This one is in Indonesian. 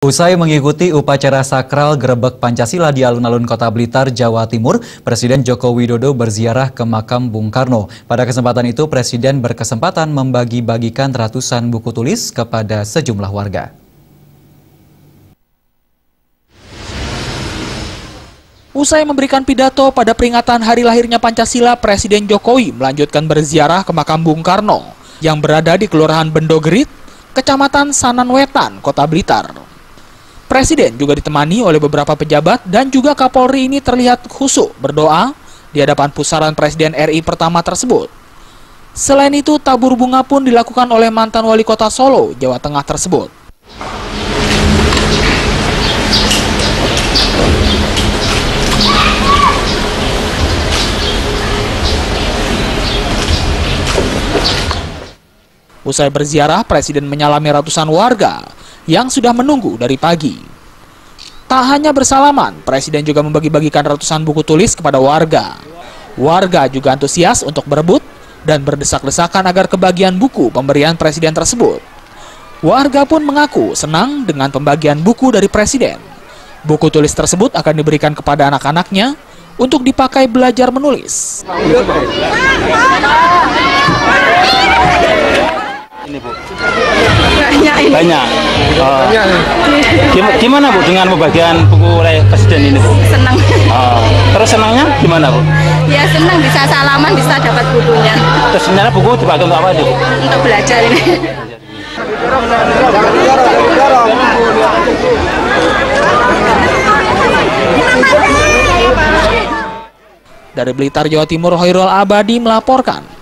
Usai mengikuti upacara sakral Grebek Pancasila di alun-alun Kota Blitar, Jawa Timur, Presiden Joko Widodo berziarah ke makam Bung Karno. Pada kesempatan itu, Presiden berkesempatan membagi-bagikan ratusan buku tulis kepada sejumlah warga. Usai memberikan pidato pada peringatan hari lahirnya Pancasila, Presiden Jokowi melanjutkan berziarah ke makam Bung Karno yang berada di Kelurahan Bendogerit, Kecamatan Sananwetan, Kota Blitar. Presiden juga ditemani oleh beberapa pejabat dan juga Kapolri ini terlihat khusyuk berdoa di hadapan pusaran Presiden RI pertama tersebut. Selain itu, tabur bunga pun dilakukan oleh mantan wali kota Solo, Jawa Tengah tersebut. Usai berziarah, Presiden menyalami ratusan warga yang sudah menunggu dari pagi. Tak hanya bersalaman, Presiden juga membagi-bagikan ratusan buku tulis kepada warga. Warga juga antusias untuk berebut dan berdesak-desakan agar kebagian buku pemberian Presiden tersebut. Warga pun mengaku senang dengan pembagian buku dari Presiden. Buku tulis tersebut akan diberikan kepada anak-anaknya untuk dipakai belajar menulis. Ini Bu, banyak. Gimana Bu dengan pembagian buku oleh Presiden ini Bu? Senang. Terus senangnya gimana Bu? Ya senang, bisa salaman, bisa dapat bukunya. Terus sebenarnya buku dipakai untuk apa itu Bu? Untuk belajar ini. Dari Blitar, Jawa Timur, Hoirul Abadi melaporkan.